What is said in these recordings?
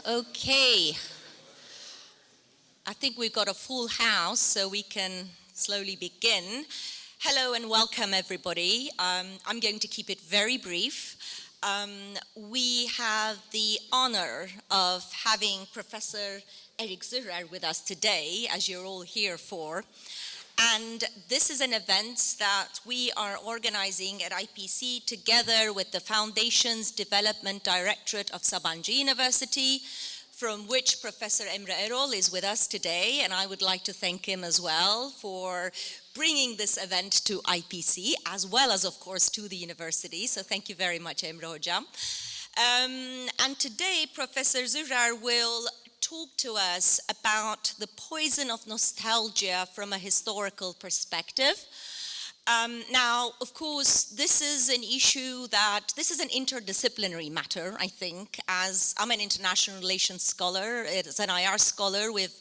Okay, I think we've got a full house, so we can slowly begin. Hello and welcome, everybody. I'm going to keep it very brief. We have the honor of having Professor Erik Zürcher with us today, as you're all here for. And this is an event that we are organizing at IPC together with the Foundations Development Directorate of Sabancı University, from which Professor Emre Erol is with us today, and I would like to thank him as well for bringing this event to IPC, as well as, of course, to the university. So thank you very much, Emre Hocam. And today, Professor Zürcher will talk to us about the poison of nostalgia from a historical perspective. Now, of course, this is an issue this is an interdisciplinary matter, I think, as I'm an international relations scholar, as an IR scholar. We've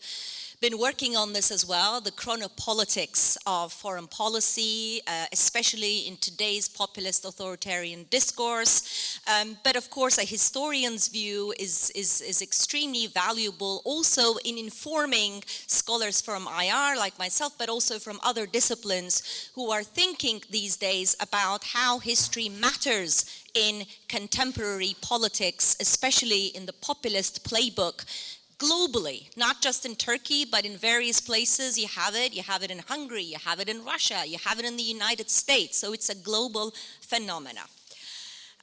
been working on this as well, the chronopolitics of foreign policy, especially in today's populist authoritarian discourse. But of course, a historian's view is extremely valuable also in informing scholars from IR like myself, but also from other disciplines who are thinking these days about how history matters in contemporary politics, especially in the populist playbook. Globally, not just in Turkey, but in various places. You have it in Hungary, you have it in Russia, you have it in the United States, so it's a global phenomena.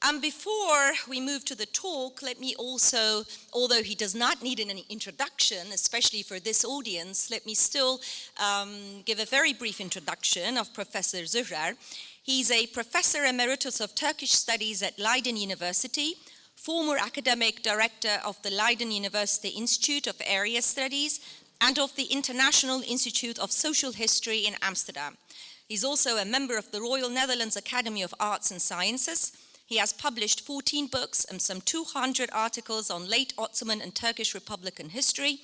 And before we move to the talk, let me also, although he does not need an introduction, especially for this audience, let me still give a very brief introduction of Professor Zürcher. He's a Professor Emeritus of Turkish Studies at Leiden University, former academic director of the Leiden University Institute of Area Studies and of the International Institute of Social History in Amsterdam. He's also a member of the Royal Netherlands Academy of Arts and Sciences. He has published 14 books and some 200 articles on late Ottoman and Turkish Republican history.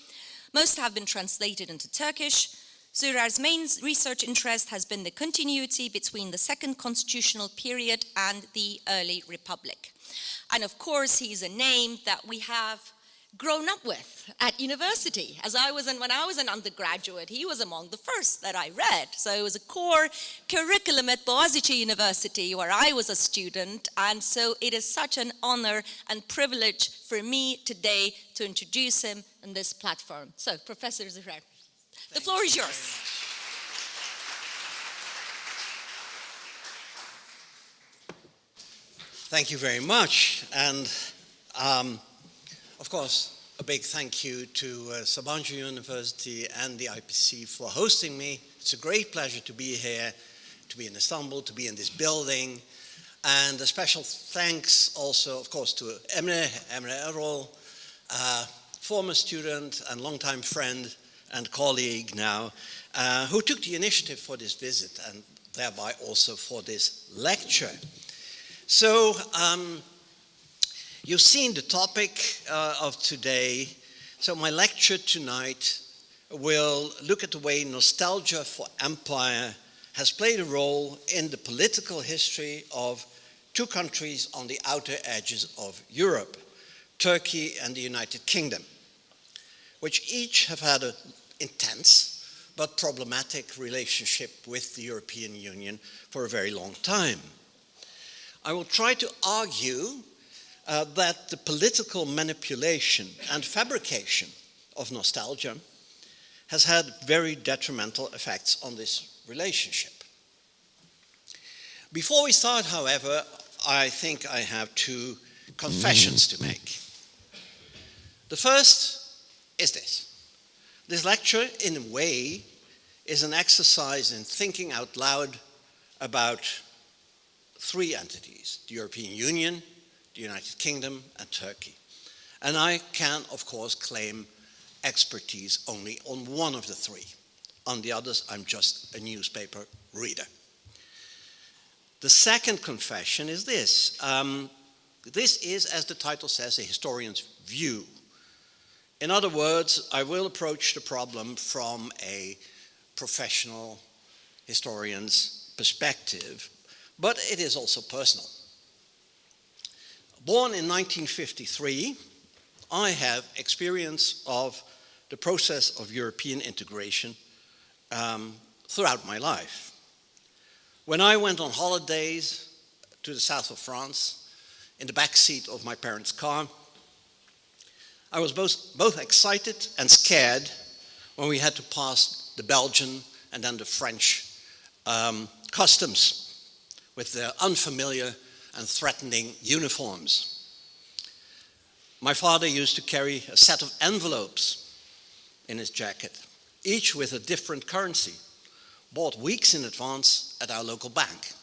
Most have been translated into Turkish. Zürcher's main research interest has been the continuity between the Second Constitutional Period and the early Republic. And of course, he's a name that we have grown up with at university. When I was an undergraduate, he was among the first that I read. So it was a core curriculum at Boğaziçi University where I was a student. And so it is such an honor and privilege for me today to introduce him on this platform. So, Professor Zürcher, the floor is yours. Thank you very much, and of course, a big thank you to Sabancı University and the IPC for hosting me. It's a great pleasure to be here, to be in Istanbul, to be in this building, and a special thanks also, of course, to Emre Erol, former student and longtime friend and colleague now, who took the initiative for this visit and thereby also for this lecture. So, you've seen the topic of today. So my lecture tonight will look at the way nostalgia for empire has played a role in the political history of two countries on the outer edges of Europe, Turkey and the United Kingdom, which each have had an intense but problematic relationship with the European Union for a very long time. I will try to argue that the political manipulation and fabrication of nostalgia has had very detrimental effects on this relationship. Before we start, however, I think I have two confessions to make. The first is this. This lecture, in a way, is an exercise in thinking out loud about three entities: the European Union, the United Kingdom, and Turkey. And I can, of course, claim expertise only on one of the three. On the others, I'm just a newspaper reader. The second confession is this. This is, as the title says, a historian's view. In other words, I will approach the problem from a professional historian's perspective, but it is also personal. Born in 1953, I have experience of the process of European integration throughout my life. When I went on holidays to the south of France, in the back seat of my parents' car, I was both excited and scared when we had to pass the Belgian and then the French customs with their unfamiliar and threatening uniforms. My father used to carry a set of envelopes in his jacket, each with a different currency, bought weeks in advance at our local bank.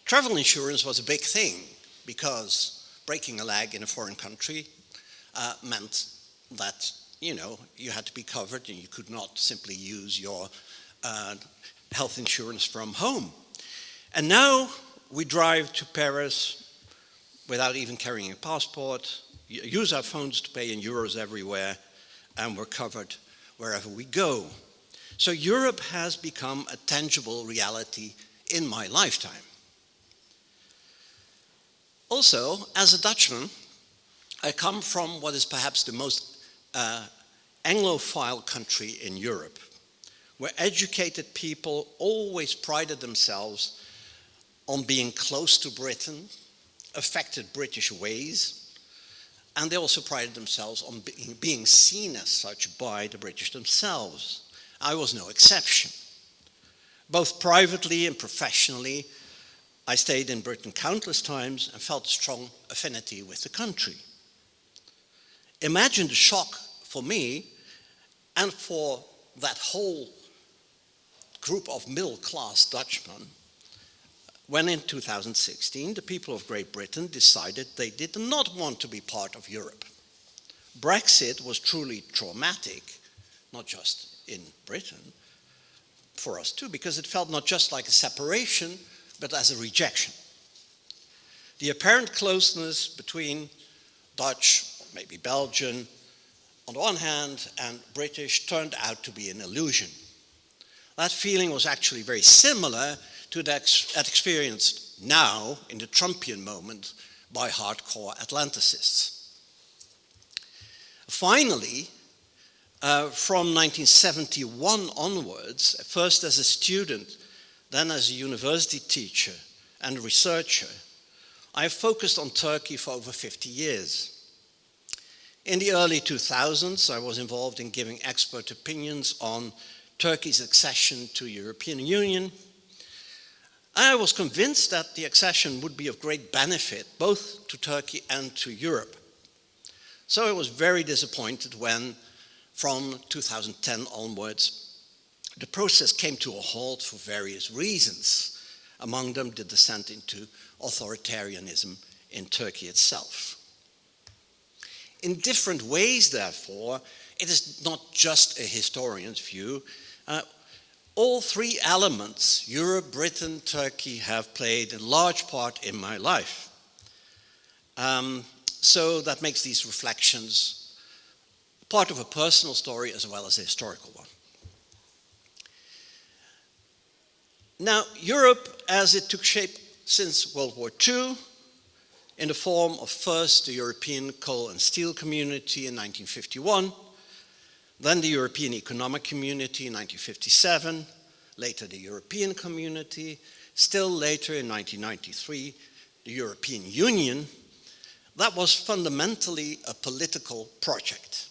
Travel insurance was a big thing because breaking a leg in a foreign country meant that, you had to be covered and you could not simply use your health insurance from home. And now we drive to Paris without even carrying a passport, use our phones to pay in euros everywhere, and we're covered wherever we go. So Europe has become a tangible reality in my lifetime. Also, as a Dutchman, I come from what is perhaps the most Anglophile country in Europe, where educated people always prided themselves on being close to Britain, affected British ways, and they also prided themselves on being seen as such by the British themselves. I was no exception. Both privately and professionally, I stayed in Britain countless times and felt a strong affinity with the country. Imagine the shock for me and for that whole group of middle-class Dutchmen when in 2016 the people of Great Britain decided they did not want to be part of Europe. Brexit was truly traumatic, not just in Britain, for us too, because it felt not just like a separation, but as a rejection. The apparent closeness between Dutch, or maybe Belgian, on the one hand, and British turned out to be an illusion. That feeling was actually very similar to that experienced now in the Trumpian moment by hardcore Atlanticists. Finally, from 1971 onwards, first as a student, then as a university teacher and researcher, I have focused on Turkey for over 50 years. In the early 2000s, I was involved in giving expert opinions on Turkey's accession to the European Union. I was convinced that the accession would be of great benefit both to Turkey and to Europe. So I was very disappointed when, from 2010 onwards, the process came to a halt for various reasons, among them the descent into authoritarianism in Turkey itself. In different ways, therefore, it is not just a historian's view. All three elements, Europe, Britain, Turkey, have played a large part in my life. So that makes these reflections part of a personal story as well as a historical one. Now, Europe, as it took shape since World War II, in the form of first the European Coal and Steel Community in 1951, then the European Economic Community in 1957, later the European Community, still later in 1993, the European Union, that was fundamentally a political project,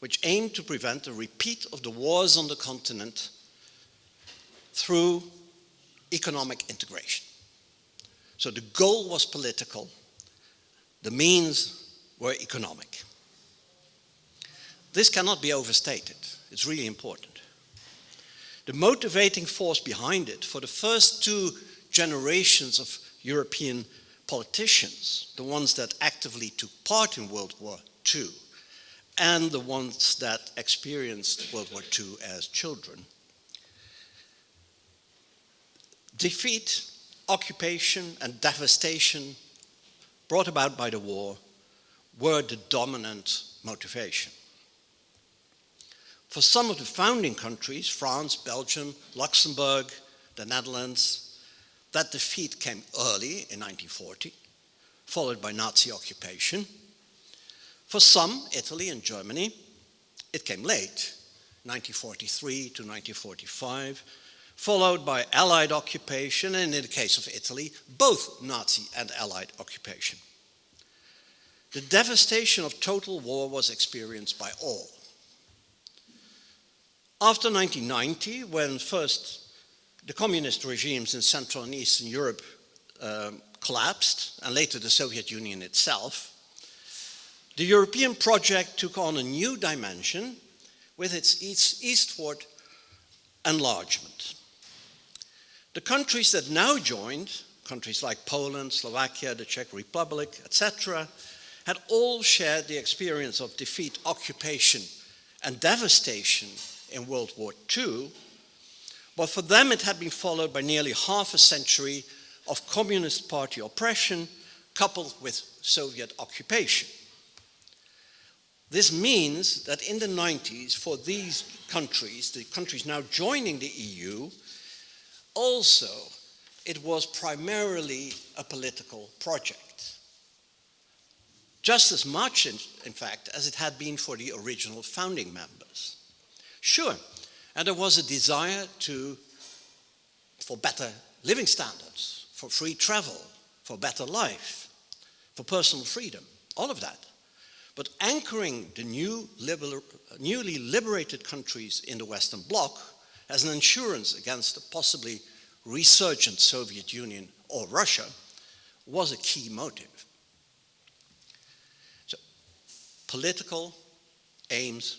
which aimed to prevent a repeat of the wars on the continent through economic integration. So the goal was political, the means were economic. This cannot be overstated. It's really important. The motivating force behind it for the first two generations of European politicians, the ones that actively took part in World War II and the ones that experienced World War II as children, defeat, occupation, and devastation brought about by the war were the dominant motivation. For some of the founding countries, France, Belgium, Luxembourg, the Netherlands, that defeat came early in 1940. followed by Nazi occupation. For some, Italy and Germany, it came late, 1943 to 1945, followed by Allied occupation, and in the case of Italy, both Nazi and Allied occupation. The devastation of total war was experienced by all. After 1990, when first the communist regimes in Central and Eastern Europe collapsed, and later the Soviet Union itself, the European project took on a new dimension with its eastward enlargement. The countries that now joined, countries like Poland, Slovakia, the Czech Republic, etc., had all shared the experience of defeat, occupation, and devastation in World War II, but for them it had been followed by nearly half a century of Communist Party oppression coupled with Soviet occupation. This means that in the 90s, for these countries, the countries now joining the EU, also it was primarily a political project. Just as much, in fact, as it had been for the original founding members. Sure, and there was a desire for better living standards, for free travel, for better life, for personal freedom, all of that. But anchoring the newly liberated countries in the Western Bloc as an insurance against a possibly resurgent Soviet Union or Russia was a key motive. So, political aims,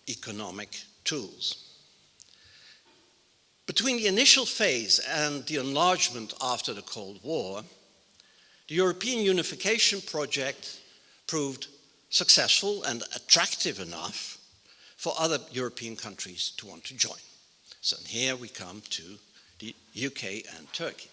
economic tools. Between the initial phase and the enlargement after the Cold War, the European unification project proved successful and attractive enough for other European countries to want to join. So here we come to the UK and Turkey.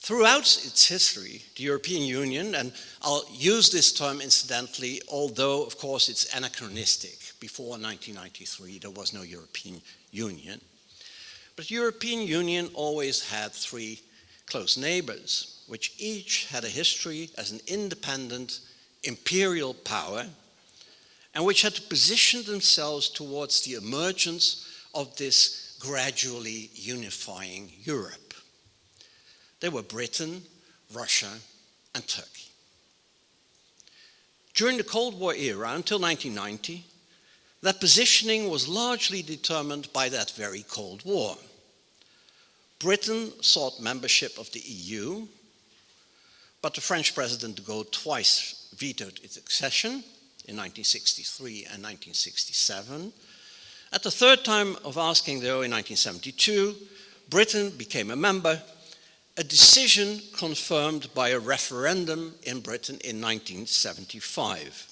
Throughout its history, the European Union, and I'll use this term incidentally, although of course it's anachronistic. Before 1993 there was no European Union. But the European Union always had three close neighbors, which each had a history as an independent imperial power, and which had to position themselves towards the emergence of this gradually unifying Europe. They were Britain, Russia, and Turkey. During the Cold War era, until 1990, that positioning was largely determined by that very Cold War. Britain sought membership of the EU, but the French President de Gaulle twice vetoed its accession in 1963 and 1967. At the third time of asking, though, in 1972, Britain became a member, a decision confirmed by a referendum in Britain in 1975.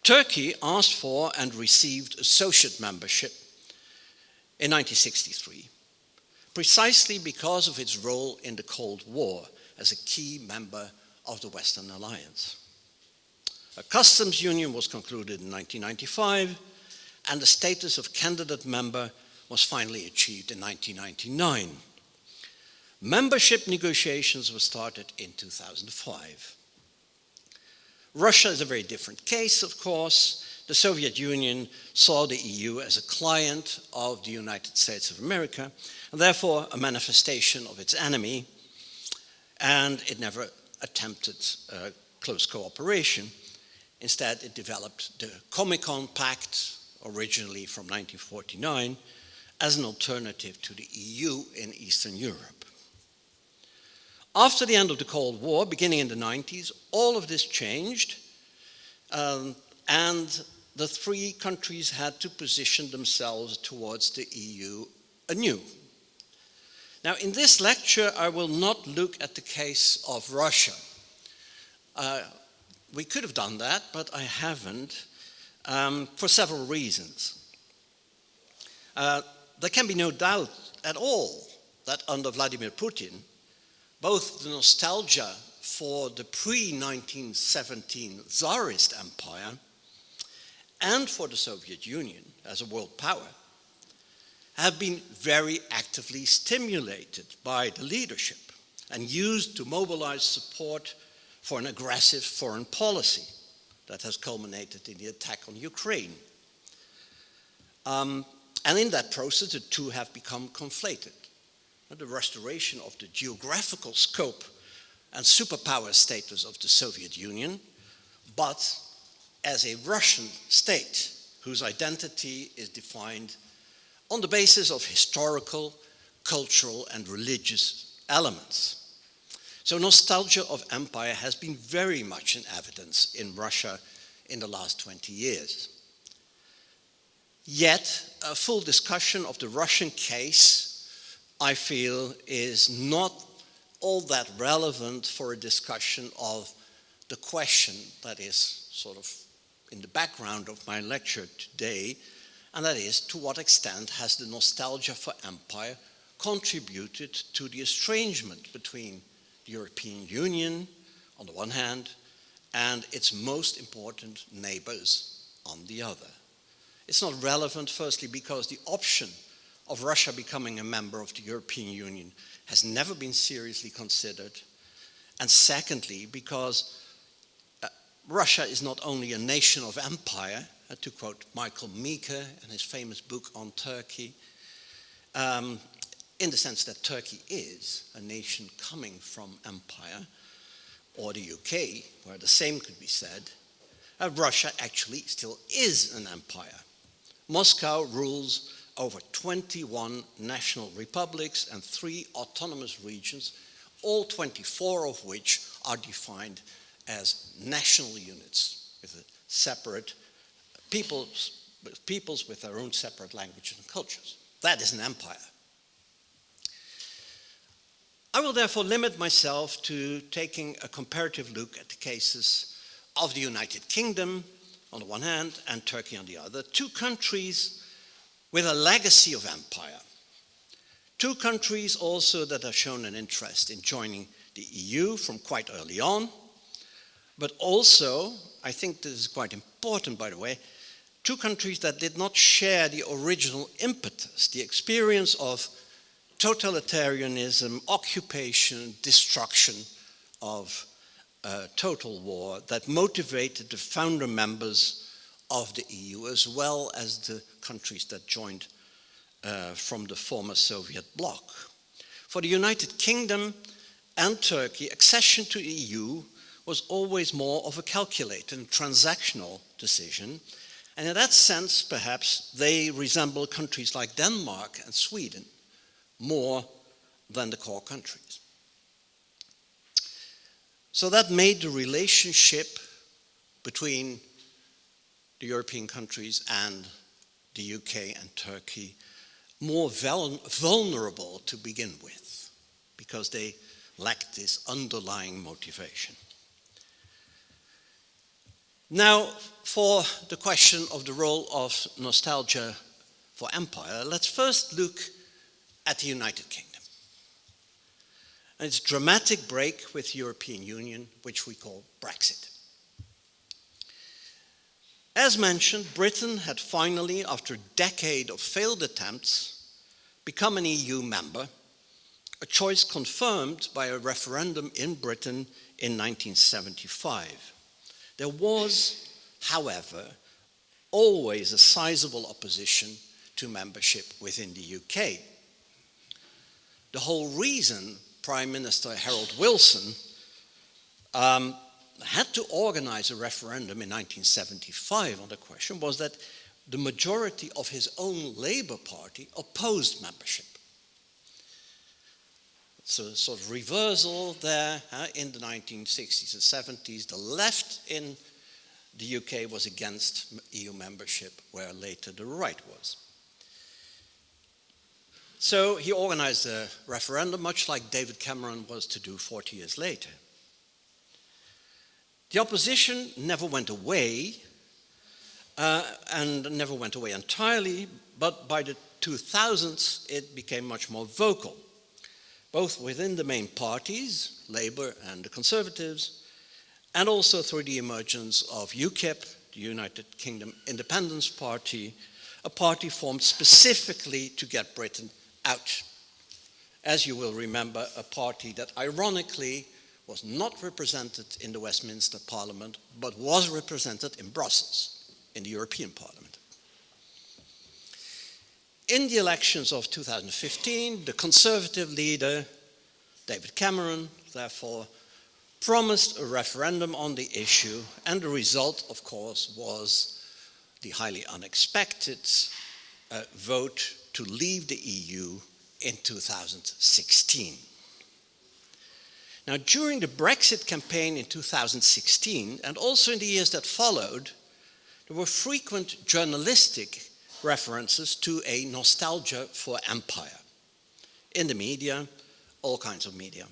Turkey asked for and received associate membership in 1963, precisely because of its role in the Cold War as a key member of the Western Alliance. A customs union was concluded in 1995, and the status of candidate member was finally achieved in 1999. Membership negotiations were started in 2005. Russia is a very different case, of course. The Soviet Union saw the EU as a client of the United States of America, and therefore a manifestation of its enemy, and it never attempted close cooperation. Instead, it developed the Comecon Pact, originally from 1949, as an alternative to the EU in Eastern Europe. After the end of the Cold War, beginning in the 90s, all of this changed, and the three countries had to position themselves towards the EU anew. Now, in this lecture, I will not look at the case of Russia. We could have done that, but I haven't, for several reasons. There can be no doubt at all that under Vladimir Putin, both the nostalgia for the pre-1917 Tsarist Empire and for the Soviet Union as a world power have been very actively stimulated by the leadership. and used to mobilize support for an aggressive foreign policy that has culminated in the attack on Ukraine. And in that process, the two have become conflated. The restoration of the geographical scope and superpower status of the Soviet Union, but as a Russian state whose identity is defined on the basis of historical, cultural, and religious elements. So nostalgia of empire has been very much in evidence in Russia in the last 20 years. Yet, a full discussion of the Russian case, I feel, is not all that relevant for a discussion of the question that is sort of in the background of my lecture today, and that is, to what extent has the nostalgia for empire contributed to the estrangement between the European Union, on the one hand, and its most important neighbors on the other. It's not relevant, firstly, because the option of Russia becoming a member of the European Union has never been seriously considered, and secondly, because Russia is not only a nation of empire, to quote Michael Meeker in his famous book on Turkey, in the sense that Turkey is a nation coming from empire, or the UK, where the same could be said, Russia actually still is an empire. Moscow rules over 21 national republics and 3 autonomous regions, all 24 of which are defined as national units with a separate peoples with their own separate languages and cultures. That is an empire. I will therefore limit myself to taking a comparative look at the cases of the United Kingdom on the one hand and Turkey on the other, 2 countries with a legacy of empire. 2 countries also that have shown an interest in joining the EU from quite early on, but also, I think this is quite important by the way, 2 countries that did not share the original impetus, the experience of totalitarianism, occupation, destruction of total war that motivated the founder members of the EU as well as the countries that joined from the former Soviet bloc. For the United Kingdom and Turkey, accession to the EU was always more of a calculated and transactional decision, and in that sense, perhaps, they resemble countries like Denmark and Sweden more than the core countries. So that made the relationship between the European countries and the UK and Turkey more vulnerable to begin with, because they lacked this underlying motivation. Now, for the question of the role of nostalgia for empire, let's first look at the United Kingdom and its dramatic break with the European Union, which we call Brexit. As mentioned, Britain had finally, after a decade of failed attempts, become an EU member, a choice confirmed by a referendum in Britain in 1975. There was, however, always a sizable opposition to membership within the UK. The whole reason Prime Minister Harold Wilson had to organize a referendum in 1975 on the question was that the majority of his own Labour Party opposed membership. So a sort of reversal there in the 1960s and 70s. The left in the UK was against EU membership, where later the right was. So he organized a referendum, much like David Cameron was to do 40 years later. The opposition never went away, and never went away entirely, but by the 2000s it became much more vocal, both within the main parties, Labour and the Conservatives, and also through the emergence of UKIP, the United Kingdom Independence Party, a party formed specifically to get Britain out. as you will remember, a party that ironically was not represented in the Westminster Parliament, but was represented in Brussels, in the European Parliament. In the elections of 2015, the Conservative leader, David Cameron, therefore, promised a referendum on the issue, and the result, of course, was the highly unexpected vote to leave the EU in 2016. Now, during the Brexit campaign in 2016, and also in the years that followed, there were frequent journalistic references to a nostalgia for empire. In the media, all kinds of media,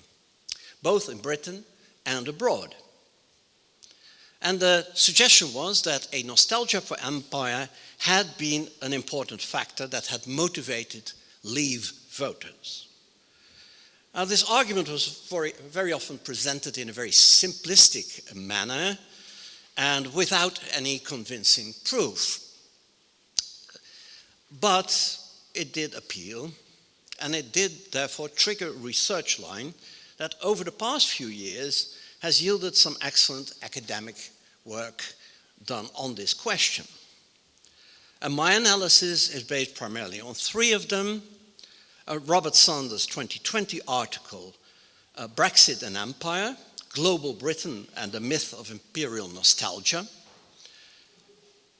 both in Britain and abroad. And the suggestion was that a nostalgia for empire had been an important factor that had motivated Leave voters. Now, this argument was very often presented in a very simplistic manner and without any convincing proof. But it did appeal, and it did therefore trigger a research line that over the past few years has yielded some excellent academic work done on this question. And my analysis is based primarily on three of them. Robert Sanders' 2020 article, Brexit and Empire, Global Britain and the Myth of Imperial Nostalgia.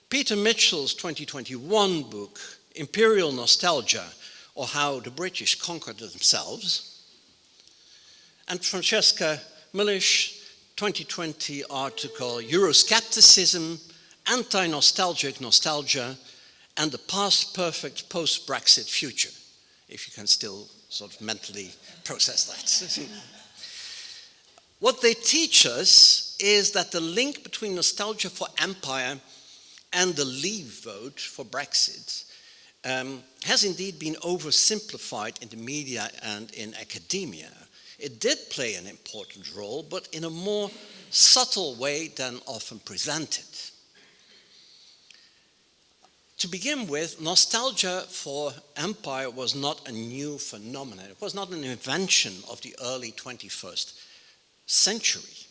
Peter Mitchell's 2021 book, Imperial Nostalgia, or How the British Conquered Themselves. And Francesca Millich's 2020 article, Euroscepticism, Anti-Nostalgic Nostalgia, and the Past Perfect Post-Brexit Future, if you can still sort of mentally process that. What they teach us is that the link between nostalgia for empire and the Leave vote for Brexit has indeed been oversimplified in the media and in academia. It did play an important role, but in a more subtle way than often presented. To begin with, nostalgia for empire was not a new phenomenon. It was not an invention of the early 21st century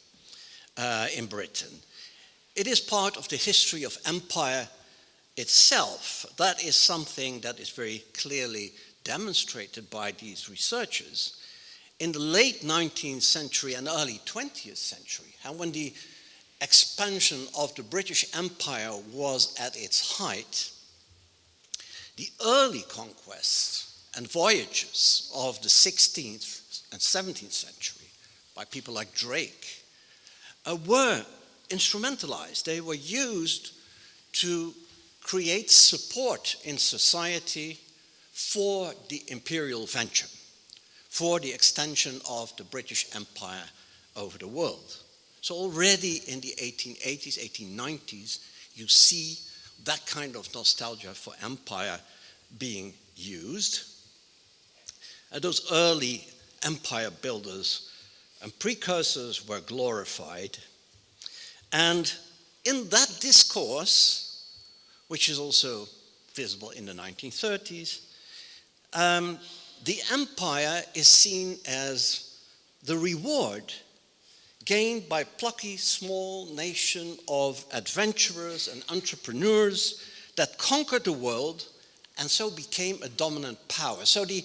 in Britain. It is part of the history of empire itself. That is something that is very clearly demonstrated by these researchers. In the late 19th century and early 20th century, and when the expansion of the British Empire was at its height, the early conquests and voyages of the 16th and 17th century by people like Drake were instrumentalized. They were used to create support in society for the imperial venture, for the extension of the British Empire over the world. So already in the 1880s, 1890s, you see that kind of nostalgia for empire being used. Those early empire builders and precursors were glorified. And in that discourse, which is also visible in the 1930s, the empire is seen as the reward gained by plucky small nation of adventurers and entrepreneurs that conquered the world and so became a dominant power. So the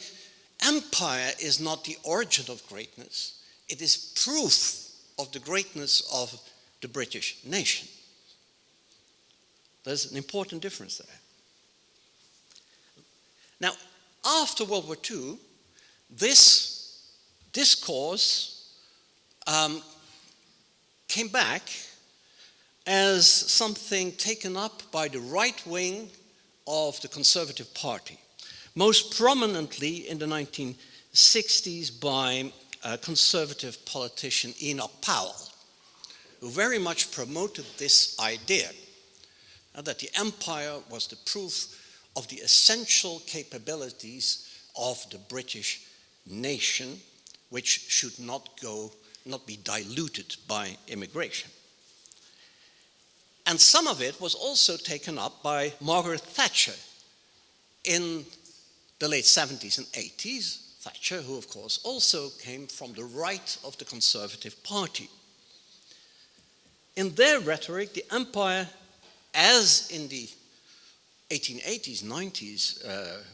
empire is not the origin of greatness, it is proof of the greatness of the British nation. There's an important difference there. Now, after World War II, this discourse came back as something taken up by the right wing of the Conservative Party, most prominently in the 1960s by conservative politician Enoch Powell, who very much promoted this idea that the empire was the proof of the essential capabilities of the British nation, which should not be diluted by immigration. And some of it was also taken up by Margaret Thatcher in the late 70s and 80s, Thatcher, who of course also came from the right of the Conservative Party. In their rhetoric, the empire, as in the 1880s, 90s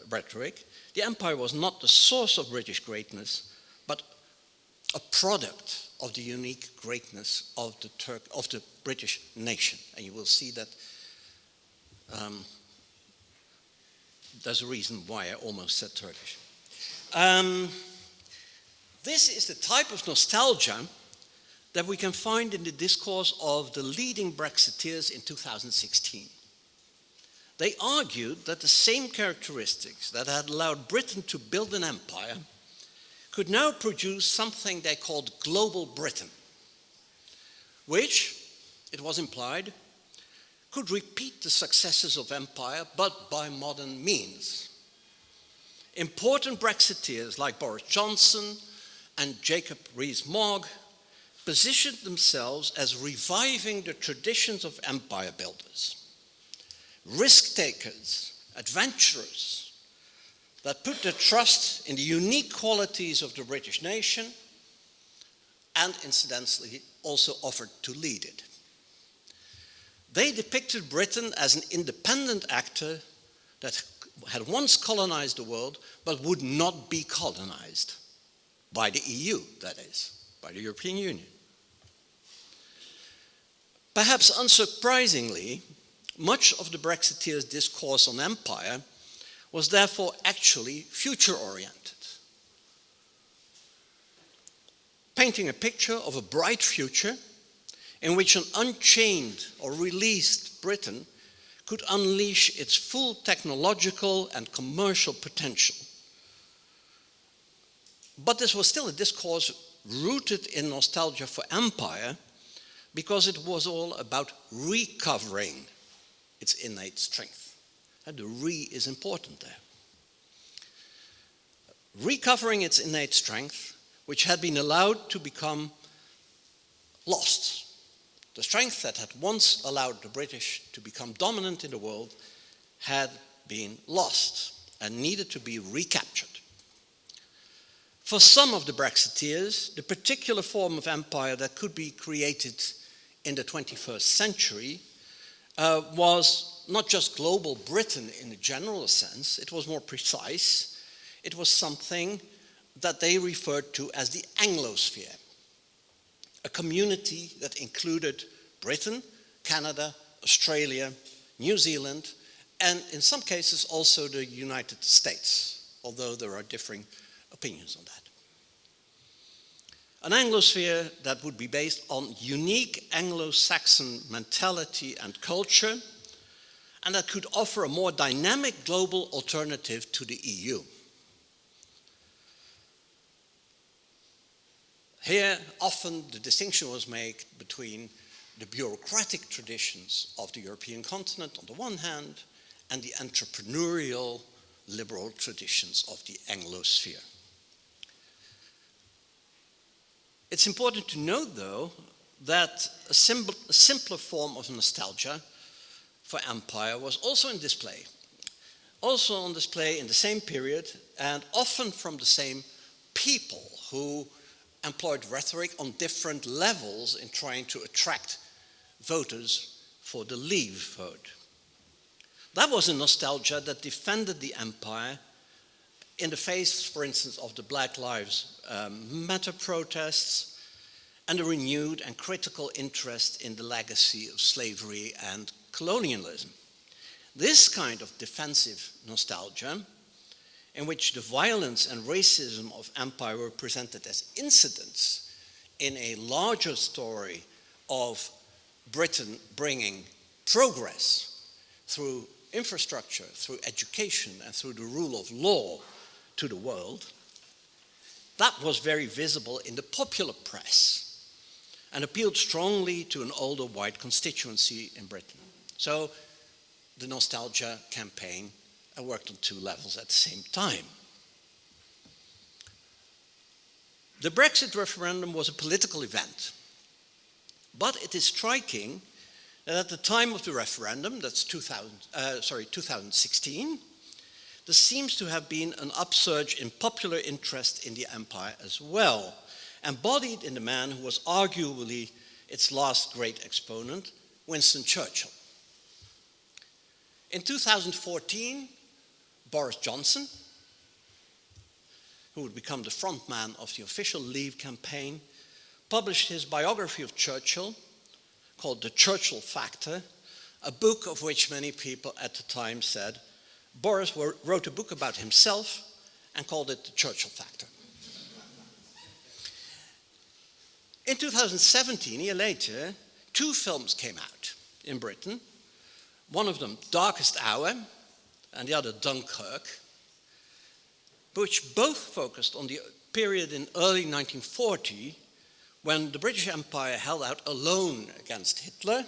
rhetoric, the empire was not the source of British greatness, but a product of the unique greatness of the British nation. And you will see that there's a reason why I almost said Turkish. This is the type of nostalgia that we can find in the discourse of the leading Brexiteers in 2016. They argued that the same characteristics that had allowed Britain to build an empire could now produce something they called global Britain, which, it was implied, could repeat the successes of empire, but by modern means. Important Brexiteers like Boris Johnson and Jacob Rees-Mogg positioned themselves as reviving the traditions of empire builders, risk-takers, adventurers that put their trust in the unique qualities of the British nation and, incidentally, also offered to lead it. They depicted Britain as an independent actor that had once colonized the world but would not be colonized by the EU, that is, by the European Union. Perhaps unsurprisingly, much of the Brexiteers' discourse on empire was therefore actually future-oriented, painting a picture of a bright future in which an unchained or released Britain could unleash its full technological and commercial potential. But this was still a discourse rooted in nostalgia for empire because it was all about recovering its innate strength. And the re is important there. Recovering its innate strength, which had been allowed to become lost. The strength that had once allowed the British to become dominant in the world had been lost and needed to be recaptured. For some of the Brexiteers, the particular form of empire that could be created in the 21st century was not just global Britain in a general sense, it was more precise. It was something that they referred to as the Anglosphere, a community that included Britain, Canada, Australia, New Zealand, and in some cases also the United States, although there are differing opinions on that. An Anglosphere that would be based on unique Anglo-Saxon mentality and culture, and that could offer a more dynamic global alternative to the EU. Here, often the distinction was made between the bureaucratic traditions of the European continent on the one hand, and the entrepreneurial liberal traditions of the Anglosphere. It's important to note, though, that a simpler form of nostalgia for empire was also on display in the same period, and often from the same people who employed rhetoric on different levels in trying to attract voters for the Leave vote. That was a nostalgia that defended the empire in the face, for instance, of the Black Lives Matter protests and a renewed and critical interest in the legacy of slavery and colonialism. This kind of defensive nostalgia, in which the violence and racism of empire were presented as incidents in a larger story of Britain bringing progress through infrastructure, through education, and through the rule of law to the world, that was very visible in the popular press and appealed strongly to an older white constituency in Britain. So the nostalgia campaign worked on two levels at the same time. The Brexit referendum was a political event, but it is striking that at the time of the referendum, that's 2016, there seems to have been an upsurge in popular interest in the empire as well, embodied in the man who was arguably its last great exponent, Winston Churchill. In 2014, Boris Johnson, who would become the frontman of the official Leave campaign, published his biography of Churchill, called The Churchill Factor, a book of which many people at the time said, Boris wrote a book about himself and called it The Churchill Factor. In 2017, a year later, 2 films came out in Britain. One of them, Darkest Hour, and the other, Dunkirk, which both focused on the period in early 1940 when the British Empire held out alone against Hitler,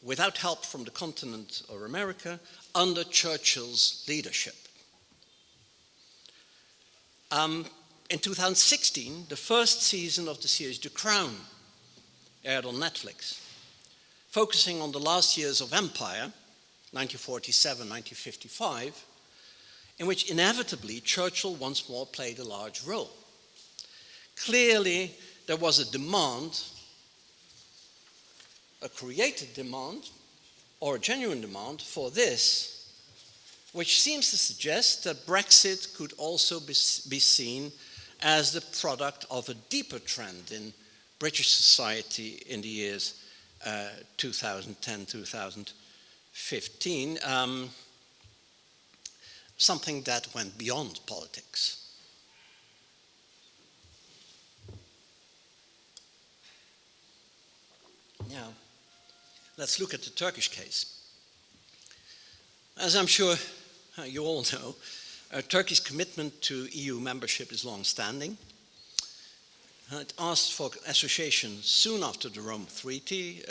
without help from the continent or America, under Churchill's leadership. In 2016, the first season of the series The Crown aired on Netflix, focusing on the last years of empire, 1947-1955, in which inevitably Churchill once more played a large role. Clearly, there was a demand, a created demand, or a genuine demand for this, which seems to suggest that Brexit could also be seen as the product of a deeper trend in British society in the years 2010-2015, something that went beyond politics. Now, let's look at the Turkish case. As I'm sure you all know, Turkey's commitment to EU membership is long-standing. It asked for association soon after the Rome Treaty,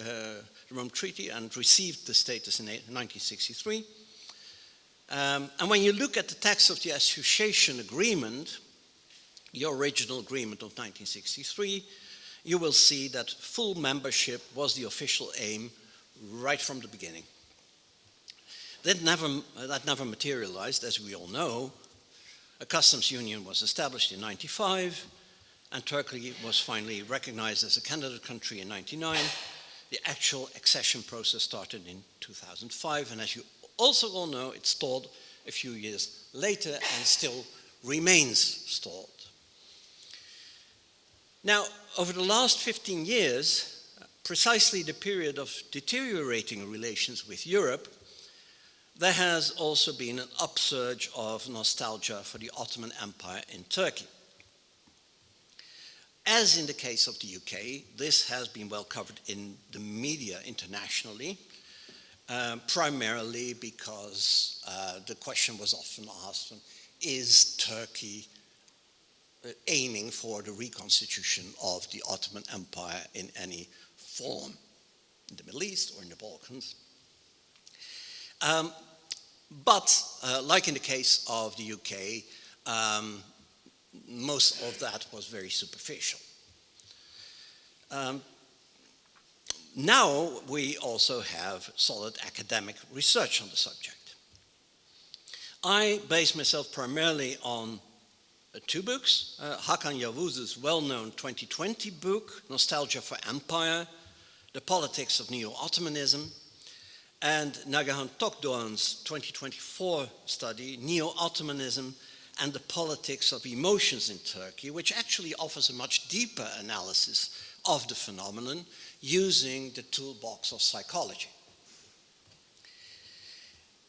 and received the status in 1963. And when you look at the text of the association agreement, the original agreement of 1963, you will see that full membership was the official aim right from the beginning. That never materialized, as we all know. A customs union was established in 1995, and Turkey was finally recognized as a candidate country in 1999. The actual accession process started in 2005, and as you also all know, it stalled a few years later and still remains stalled. Now, over the last 15 years, precisely the period of deteriorating relations with Europe, there has also been an upsurge of nostalgia for the Ottoman Empire in Turkey. As in the case of the UK, this has been well covered in the media internationally, primarily because the question was often asked, is Turkey aiming for the reconstitution of the Ottoman Empire in any form, in the Middle East or in the Balkans? But like in the case of the UK, most of that was very superficial. Now we also have solid academic research on the subject. I base myself primarily on 2 books. Hakan Yavuz's well-known 2020 book, Nostalgia for Empire, The Politics of Neo-Ottomanism, and Nagahan Tokdoğan's 2024 study, Neo-Ottomanism and the Politics of Emotions in Turkey, which actually offers a much deeper analysis of the phenomenon using the toolbox of psychology.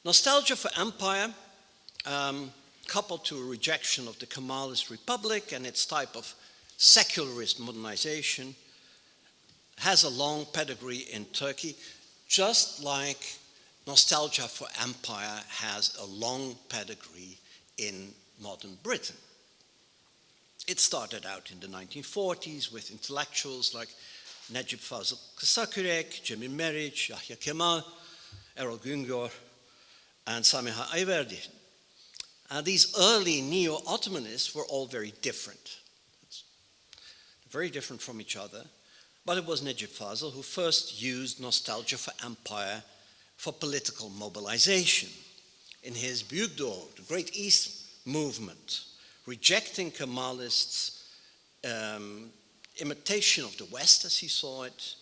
Nostalgia for Empire, coupled to a rejection of the Kemalist Republic and its type of secularist modernization, has a long pedigree in Turkey, just like Nostalgia for Empire has a long pedigree in modern Britain. It started out in the 1940s with intellectuals like Necip Fazıl Kısakürek, Cemil Meriç, Yahya Kemal, Erol Güngör, and Samiha Ayverdi. These early neo-Ottomanists were all very different from each other, but it was Necip Fazıl who first used Nostalgia for Empire for political mobilization. In his Büyükdoğu, the Great East movement, rejecting Kemalists' imitation of the West as he saw it,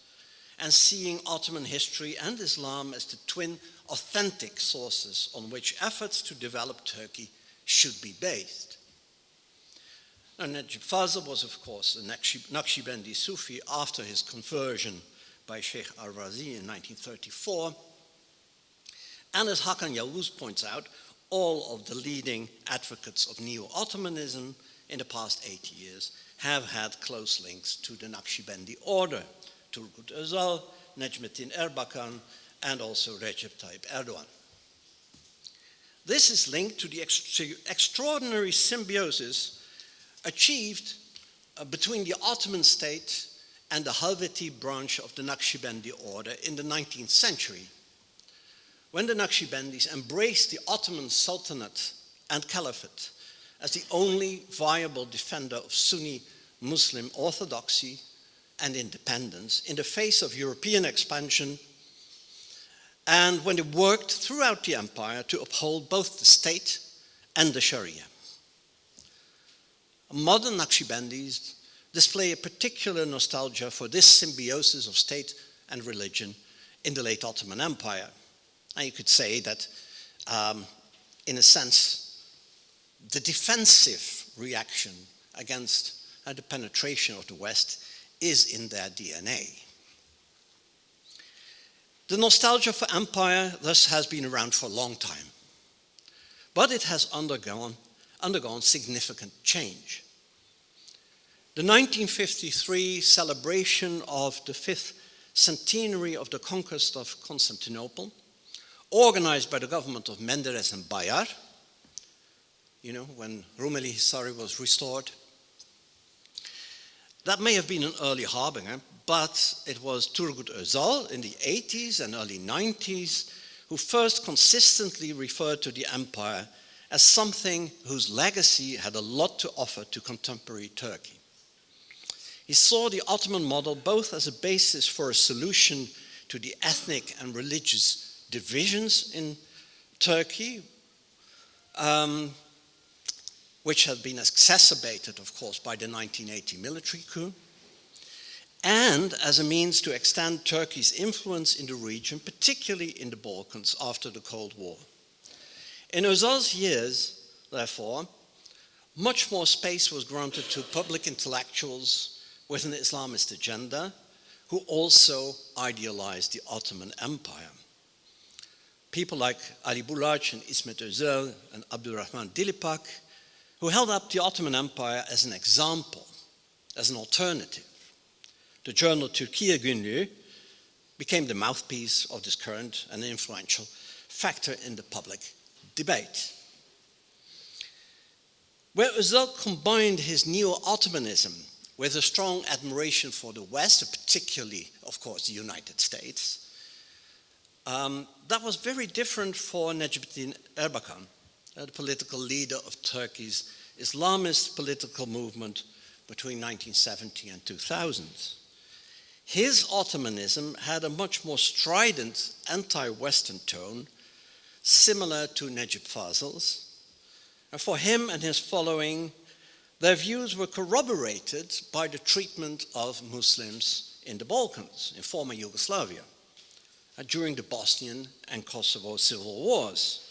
and seeing Ottoman history and Islam as the twin authentic sources on which efforts to develop Turkey should be based. Now, Necip Fazıl was, of course, a Naqshbandi Sufi after his conversion by Sheikh al-Razi in 1934. And as Hakan Yavuz points out, all of the leading advocates of Neo-Ottomanism in the past 80 years have had close links to the Naqshbandi order, Turgut Özal, Necmettin Erbakan, and also Recep Tayyip Erdogan. This is linked to the extraordinary symbiosis achieved between the Ottoman state and the Helveti branch of the Naqshbandi order in the 19th century, when the Naqshbandis embraced the Ottoman Sultanate and Caliphate as the only viable defender of Sunni Muslim orthodoxy and independence in the face of European expansion, and when they worked throughout the empire to uphold both the state and the Sharia. Modern Naqshbandis display a particular nostalgia for this symbiosis of state and religion in the late Ottoman Empire. And you could say that, in a sense, the defensive reaction against the penetration of the West is in their DNA. The nostalgia for empire thus has been around for a long time, but it has undergone significant change. The 1953 celebration of the 5th centenary of the conquest of Constantinople, organized by the government of Menderes and Bayar, when Rumeli Hisari was restored. That may have been an early harbinger, but it was Turgut Özal in the 80s and early 90s who first consistently referred to the empire as something whose legacy had a lot to offer to contemporary Turkey. He saw the Ottoman model both as a basis for a solution to the ethnic and religious divisions in Turkey, which had been exacerbated, of course, by the 1980 military coup, and as a means to extend Turkey's influence in the region, particularly in the Balkans after the Cold War. In Özal's years, therefore, much more space was granted to public intellectuals with an Islamist agenda who also idealized the Ottoman Empire. People like Ali Bulac and İsmet Özel and Abdurrahman Dilipak, who held up the Ottoman Empire as an example, as an alternative. The journal Türkiye Günlüğü became the mouthpiece of this current and influential factor in the public debate. Where Özal combined his neo-Ottomanism with a strong admiration for the West, particularly, of course, the United States, that was very different for Necmettin Erbakan, the political leader of Turkey's Islamist political movement between 1970 and 2000. His Ottomanism had a much more strident anti-Western tone, similar to Necip Fazıl's. And for him and his following, their views were corroborated by the treatment of Muslims in the Balkans, in former Yugoslavia, during the Bosnian and Kosovo civil wars,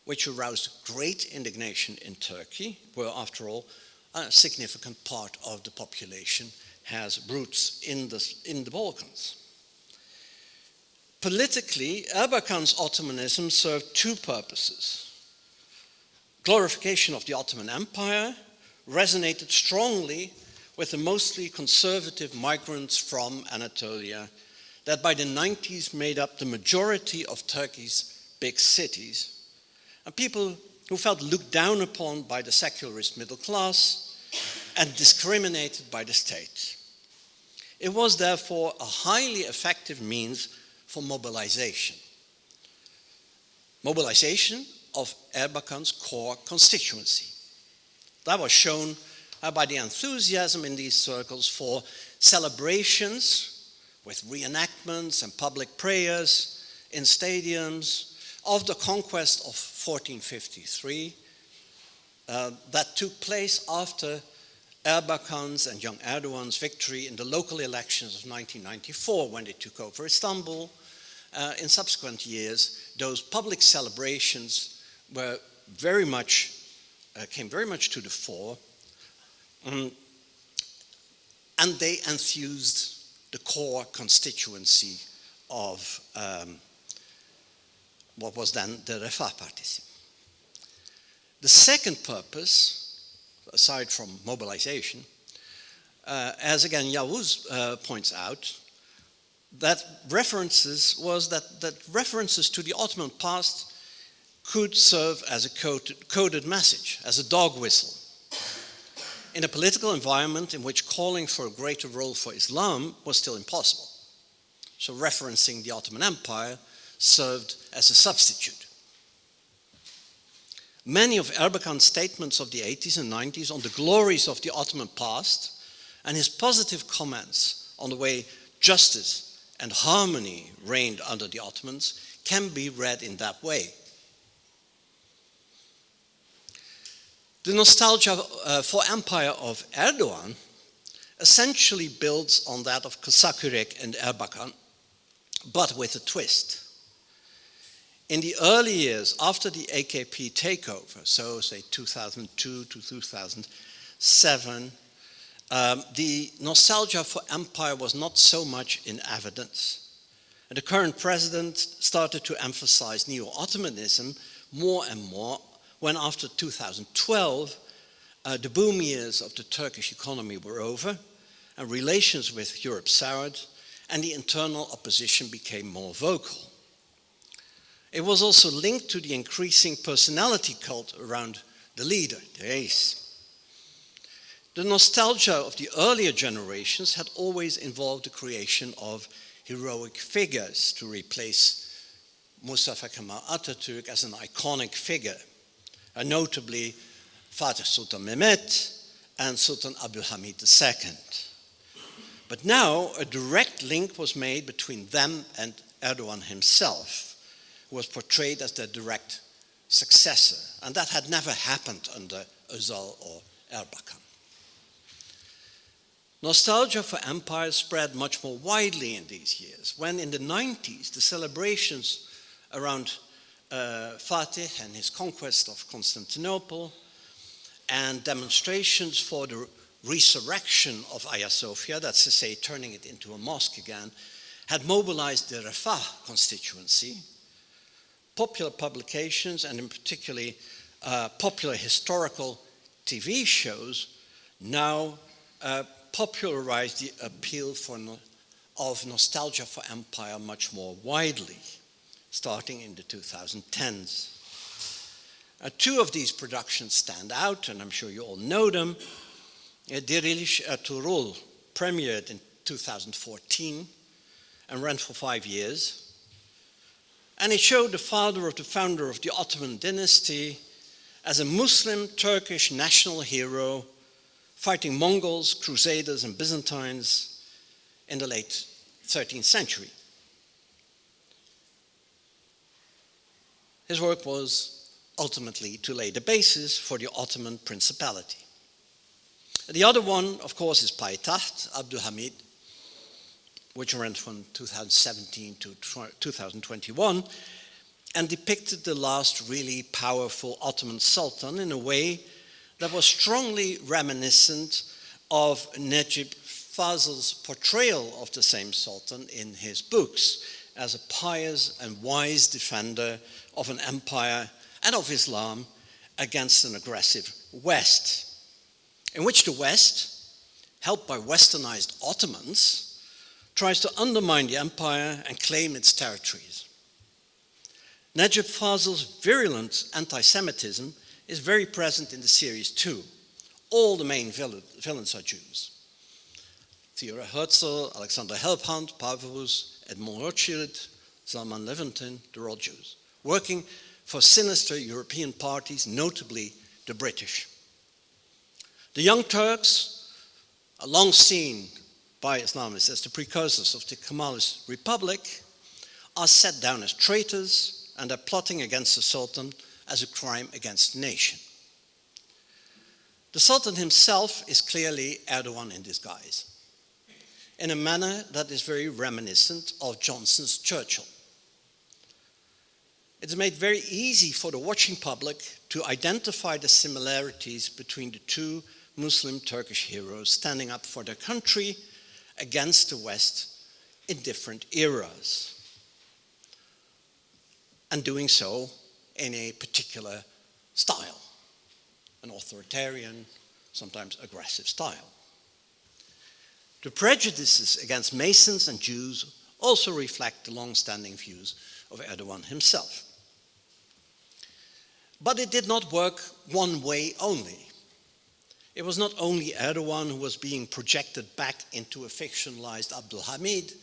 which aroused great indignation in Turkey, where, after all, a significant part of the population has roots in the Balkans. Politically, Erbakan's Ottomanism served two purposes. Glorification of the Ottoman Empire resonated strongly with the mostly conservative migrants from Anatolia that by the 90s made up the majority of Turkey's big cities, and people who felt looked down upon by the secularist middle class and discriminated by the state. It was therefore a highly effective means for mobilization. Mobilization of Erbakan's core constituency. That was shown by the enthusiasm in these circles for celebrations with reenactments and public prayers in stadiums of the conquest of 1453 that took place after Erbakan's and young Erdogan's victory in the local elections of 1994 when they took over Istanbul. In subsequent years, those public celebrations were came very much to the fore, and they enthused the core constituency of what was then the Refah Partisi. The second purpose, aside from mobilization, as again Yavuz points out, that references to the Ottoman past could serve as a coded message, as a dog whistle. In a political environment in which calling for a greater role for Islam was still impossible. So referencing the Ottoman Empire served as a substitute. Many of Erbakan's statements of the 80s and 90s on the glories of the Ottoman past and his positive comments on the way justice and harmony reigned under the Ottomans can be read in that way. The nostalgia for empire of Erdogan essentially builds on that of Karaköy and Erbakan, but with a twist. In the early years after the AKP takeover, so say 2002 to 2007, the nostalgia for empire was not so much in evidence. And the current president started to emphasize neo-Ottomanism more and more when after 2012, the boom years of the Turkish economy were over and relations with Europe soured and the internal opposition became more vocal. It was also linked to the increasing personality cult around the leader, the ace. The nostalgia of the earlier generations had always involved the creation of heroic figures to replace Mustafa Kemal Atatürk as an iconic figure, and notably Fatih Sultan Mehmet and Sultan Abdülhamid II. But now a direct link was made between them and Erdogan himself, who was portrayed as their direct successor, and that had never happened under Özal or Erbakan. Nostalgia for empire spread much more widely in these years, when in the 90s the celebrations around Fatih and his conquest of Constantinople and demonstrations for the resurrection of Hagia Sophia, that's to say turning it into a mosque again, had mobilized the Refah constituency. Popular publications and in particularly popular historical TV shows now popularized the appeal of nostalgia for empire much more widely, starting in the 2010s. Two of these productions stand out, and I'm sure you all know them. Diriliş Ertuğrul premiered in 2014 and ran for 5 years. And it showed the founder of the Ottoman dynasty as a Muslim Turkish national hero fighting Mongols, Crusaders, and Byzantines in the late 13th century. His work was ultimately to lay the basis for the Ottoman Principality. The other one, of course, is Payitaht, Abdülhamid, which ran from 2017 to 2021, and depicted the last really powerful Ottoman Sultan in a way that was strongly reminiscent of Necip Fazıl's portrayal of the same Sultan in his books as a pious and wise defender of an empire and of Islam against an aggressive West, in which the West, helped by westernized Ottomans, tries to undermine the empire and claim its territories. Necip Fazıl's virulent anti-Semitism is very present in the series too. All the main villains are Jews. Theodor Herzl, Alexander Helphand, Pavlus, Edmond Rothschild, Salman Levantin, they're all Jews, working for sinister European parties, notably the British. The Young Turks are long seen by Islamists as the precursors of the Kemalist Republic, are set down as traitors and are plotting against the Sultan as a crime against the nation. The Sultan himself is clearly Erdogan in disguise, in a manner that is very reminiscent of Johnson's Churchill. It's made very easy for the watching public to identify the similarities between the two Muslim Turkish heroes standing up for their country against the West in different eras, and doing so in a particular style, an authoritarian, sometimes aggressive style. The prejudices against Masons and Jews also reflect the long-standing views of Erdogan himself. But it did not work one way only. It was not only Erdogan who was being projected back into a fictionalized Abdul Hamid,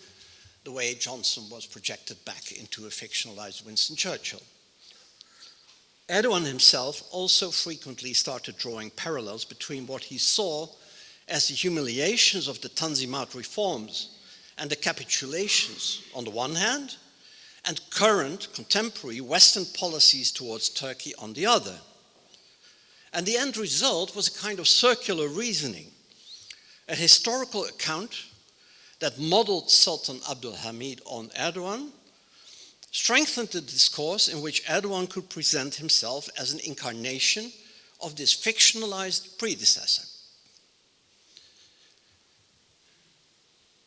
the way Johnson was projected back into a fictionalized Winston Churchill. Erdogan himself also frequently started drawing parallels between what he saw as the humiliations of the Tanzimat reforms and the capitulations on the one hand, and current contemporary Western policies towards Turkey on the other. And the end result was a kind of circular reasoning, a historical account that modeled Sultan Abdul Hamid on Erdogan, strengthened the discourse in which Erdogan could present himself as an incarnation of this fictionalized predecessor.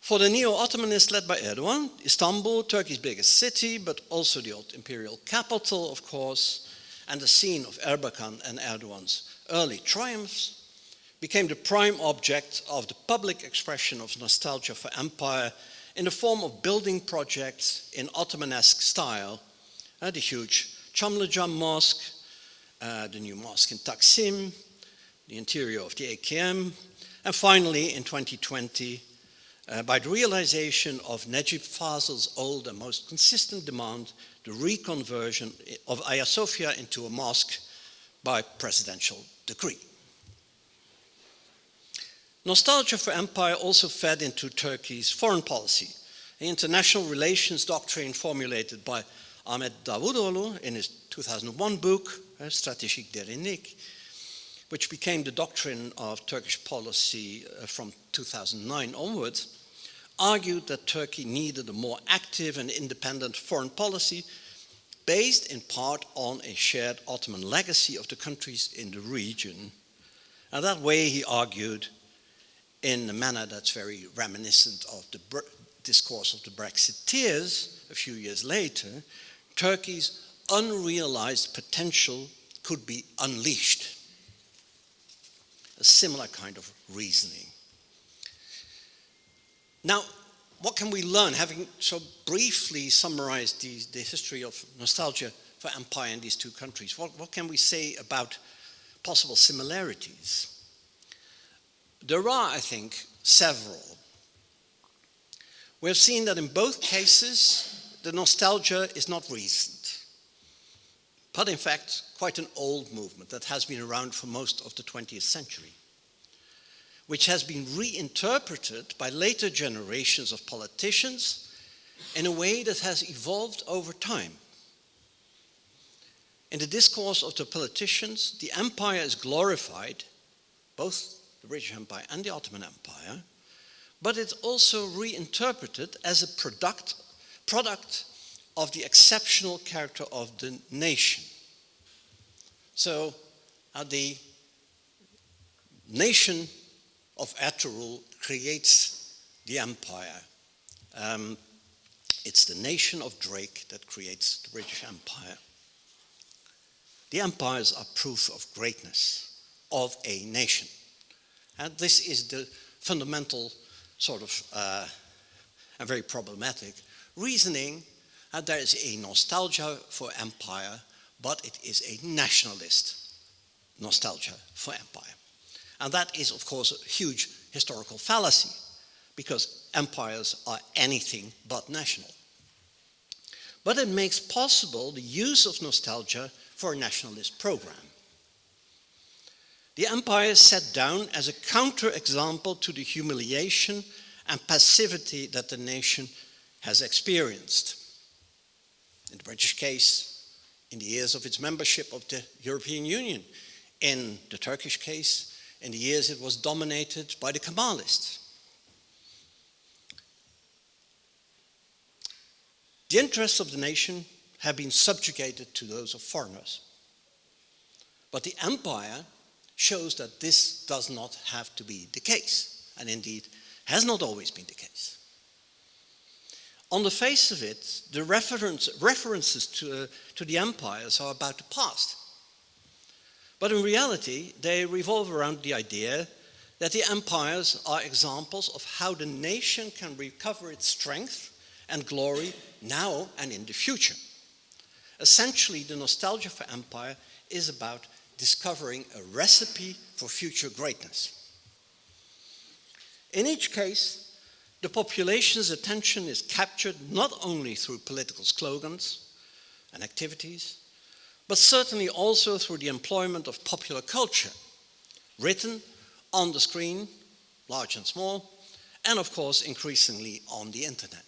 For the neo-Ottomanists led by Erdogan, Istanbul, Turkey's biggest city, but also the old imperial capital, of course, and the scene of Erbakan and Erdogan's early triumphs, became the prime object of the public expression of nostalgia for empire in the form of building projects in Ottomanesque style, the huge Çamlıca Mosque, the new mosque in Taksim, the interior of the AKM, and finally in 2020, by the realization of Necip Fazıl's old and most consistent demand, the reconversion of Hagia Sophia into a mosque by presidential decree. Nostalgia for empire also fed into Turkey's foreign policy. The international relations doctrine formulated by Ahmet Davutoğlu in his 2001 book, Stratejik Derinlik, which became the doctrine of Turkish policy from 2009 onwards, argued that Turkey needed a more active and independent foreign policy based in part on a shared Ottoman legacy of the countries in the region. And that way, he argued, in a manner that's very reminiscent of the discourse of the Brexiteers a few years later, Turkey's unrealized potential could be unleashed. A similar kind of reasoning. Now, what can we learn, having so briefly summarized the history of nostalgia for empire in these two countries? What can we say about possible similarities? There are, I think, several. We have seen that in both cases, the nostalgia is not recent, but in fact, quite an old movement that has been around for most of the 20th century, which has been reinterpreted by later generations of politicians in a way that has evolved over time. In the discourse of the politicians, the empire is glorified, both the British Empire and the Ottoman Empire, but it's also reinterpreted as a product of the exceptional character of the nation. So the nation of Ertuğrul creates the empire. It's the nation of Drake that creates the British Empire. The empires are proof of greatness of a nation. And this is the fundamental sort of, and very problematic reasoning. There is a nostalgia for empire, but it is a nationalist nostalgia for empire. And that is, of course, a huge historical fallacy, because empires are anything but national. But it makes possible the use of nostalgia for a nationalist program. The empire is set down as a counterexample to the humiliation and passivity that the nation has experienced. In the British case, in the years of its membership of the European Union. In the Turkish case, in the years it was dominated by the Kemalists. The interests of the nation have been subjugated to those of foreigners. But the empire shows that this does not have to be the case, and indeed has not always been the case. On the face of it, the references to the empires are about the past. But in reality, they revolve around the idea that the empires are examples of how the nation can recover its strength and glory now and in the future. Essentially, the nostalgia for empire is about discovering a recipe for future greatness. In each case, the population's attention is captured not only through political slogans and activities, but certainly also through the employment of popular culture, written on the screen, large and small, and of course increasingly on the internet.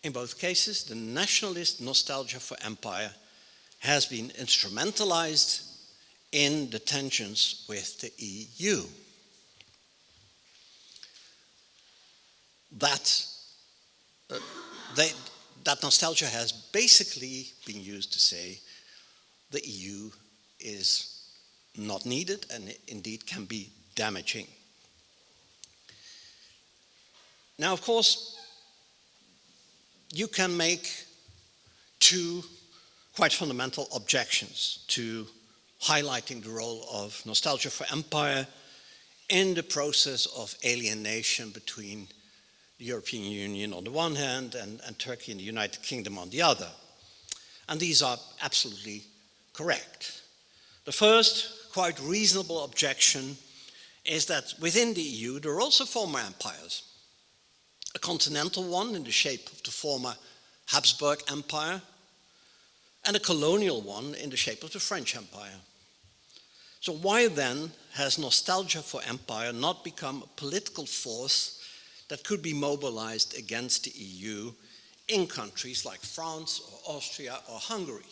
In both cases, the nationalist nostalgia for empire has been instrumentalized in the tensions with the EU. That nostalgia has basically been used to say the EU is not needed and indeed can be damaging. Now, of course, you can make two quite fundamental objections to highlighting the role of nostalgia for empire in the process of alienation between the European Union on the one hand and Turkey and the United Kingdom on the other. And these are absolutely correct. The first, quite reasonable objection is that within the EU there are also former empires. A continental one in the shape of the former Habsburg Empire, and a colonial one in the shape of the French Empire. So why then has nostalgia for empire not become a political force that could be mobilized against the EU in countries like France or Austria or Hungary?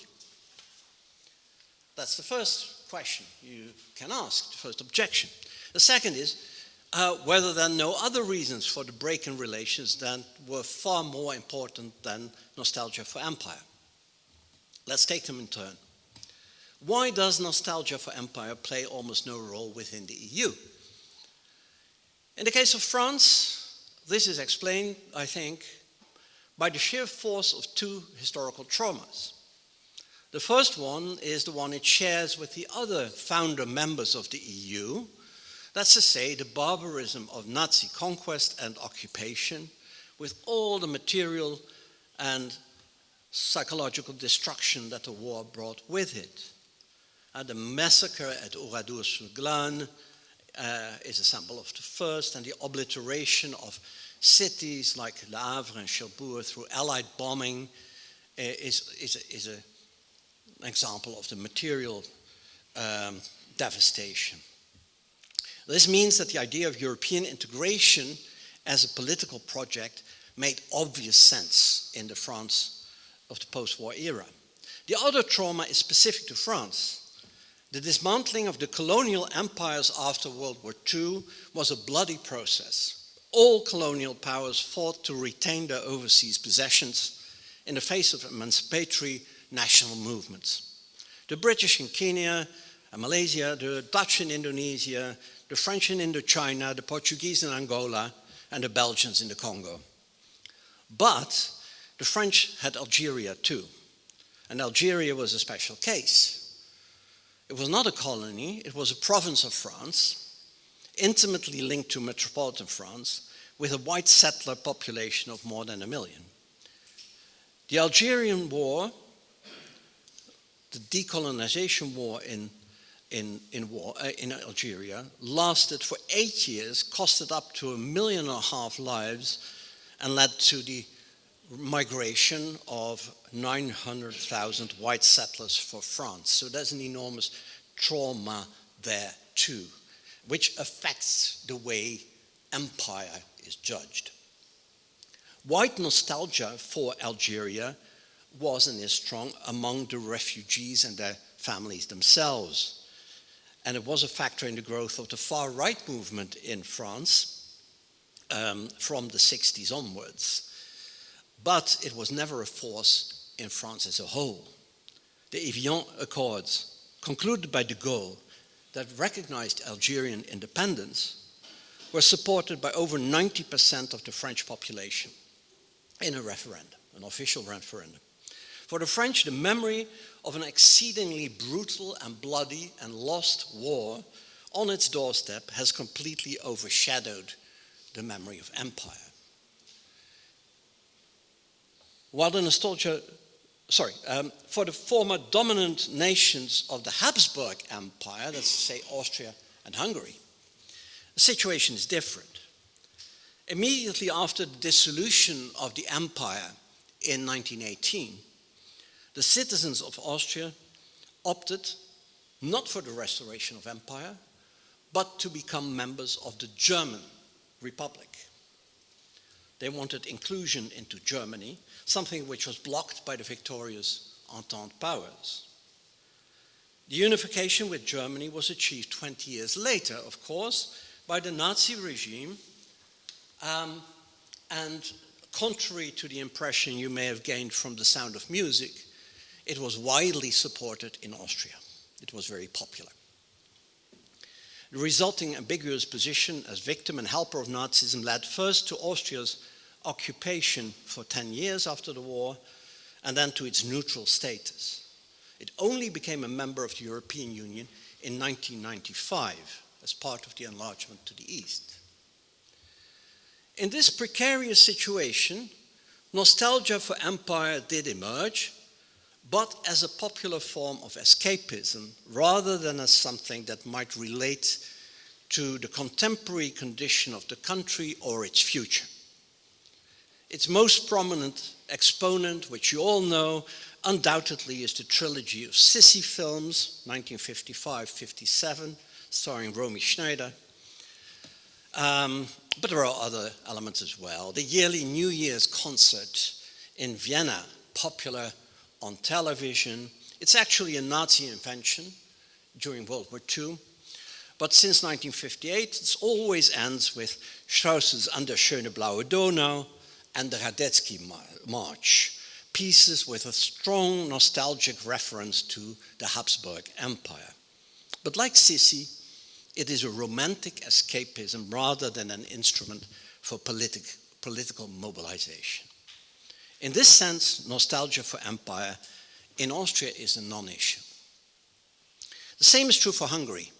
That's the first question you can ask, the first objection. The second is whether there are no other reasons for the break in relations that were far more important than nostalgia for empire. Let's take them in turn. Why does nostalgia for empire play almost no role within the EU? In the case of France, this is explained, I think, by the sheer force of two historical traumas. The first one is the one it shares with the other founder members of the EU. That's to say, the barbarism of Nazi conquest and occupation, with all the material and psychological destruction that the war brought with it. The massacre at Oradour-sur-Glane is a sample of the first, and the obliteration of cities like Le Havre and Cherbourg through Allied bombing is an example of the material devastation. This means that the idea of European integration as a political project made obvious sense in the France of the post-war era. The other trauma is specific to France. The dismantling of the colonial empires after World War II was a bloody process. All colonial powers fought to retain their overseas possessions in the face of emancipatory national movements. The British in Kenya and Malaysia, the Dutch in Indonesia, the French in Indochina, the Portuguese in Angola, and the Belgians in the Congo. But the French had Algeria too, and Algeria was a special case. It was not a colony, it was a province of France, intimately linked to metropolitan France, with a white settler population of more than 1 million. The Algerian War, the decolonization war in Algeria, lasted for 8 years, costed up to 1.5 million lives, and led to the migration of 900,000 white settlers for France. So there's an enormous trauma there too, which affects the way empire is judged. White nostalgia for Algeria was and is strong among the refugees and their families themselves. And it was a factor in the growth of the far-right movement in France from the 60s onwards. But it was never a force in France as a whole. The Evian Accords, concluded by de Gaulle, that recognized Algerian independence, were supported by over 90% of the French population in a referendum, an official referendum. For the French, the memory of an exceedingly brutal and bloody and lost war on its doorstep has completely overshadowed the memory of empire. While the nostalgia, for the former dominant nations of the Habsburg Empire, that's to say Austria and Hungary, the situation is different. Immediately after the dissolution of the empire in 1918, the citizens of Austria opted not for the restoration of empire, but to become members of the German Republic. They wanted inclusion into Germany, something which was blocked by the victorious Entente powers. The unification with Germany was achieved 20 years later, of course, by the Nazi regime, and contrary to the impression you may have gained from The Sound of Music, it was widely supported in Austria. It was very popular. The resulting ambiguous position as victim and helper of Nazism led first to Austria's occupation for 10 years after the war, and then to its neutral status. It only became a member of the European Union in 1995 as part of the enlargement to the east. In this precarious situation, nostalgia for empire did emerge, but as a popular form of escapism rather than as something that might relate to the contemporary condition of the country or its future. Its most prominent exponent, which you all know, undoubtedly is the trilogy of Sissi films, 1955-57, starring Romy Schneider. But there are other elements as well. The yearly New Year's concert in Vienna, popular on television. It's actually a Nazi invention during World War II. But since 1958, it always ends with Strauss's An der schöne blaue Donau and the Radetzky March, pieces with a strong nostalgic reference to the Habsburg Empire. But like Sissi, it is a romantic escapism rather than an instrument for political mobilization. In this sense, nostalgia for empire in Austria is a non-issue. The same is true for Hungary.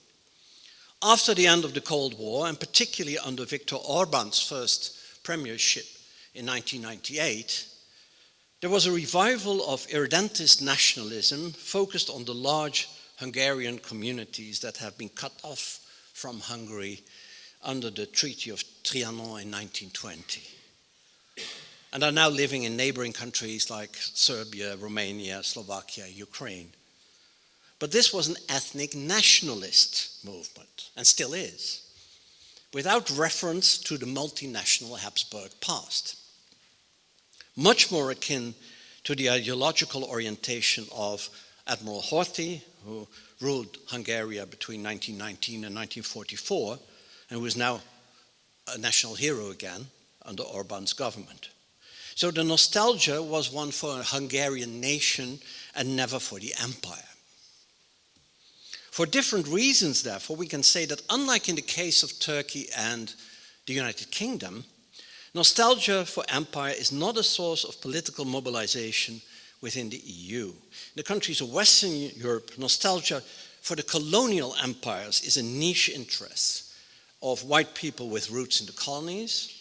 After the end of the Cold War, and particularly under Viktor Orban's first premiership in 1998, there was a revival of irredentist nationalism focused on the large Hungarian communities that have been cut off from Hungary under the Treaty of Trianon in 1920, and are now living in neighboring countries like Serbia, Romania, Slovakia, Ukraine. But this was an ethnic nationalist movement, and still is, without reference to the multinational Habsburg past. Much more akin to the ideological orientation of Admiral Horthy, who ruled Hungary between 1919 and 1944, and who is now a national hero again under Orban's government. So the nostalgia was one for a Hungarian nation and never for the empire. For different reasons, therefore, we can say that unlike in the case of Turkey and the United Kingdom, nostalgia for empire is not a source of political mobilization within the EU. In the countries of Western Europe, nostalgia for the colonial empires is a niche interest of white people with roots in the colonies,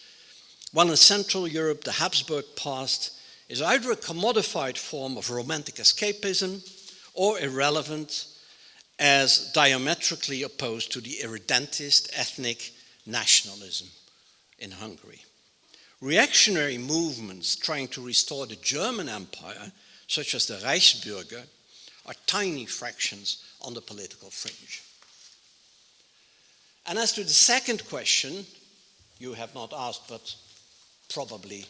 while in Central Europe, the Habsburg past is either a commodified form of romantic escapism or irrelevant, as diametrically opposed to the irredentist ethnic nationalism in Hungary. Reactionary movements trying to restore the German Empire, such as the Reichsbürger, are tiny fractions on the political fringe. And as to the second question, you have not asked, but probably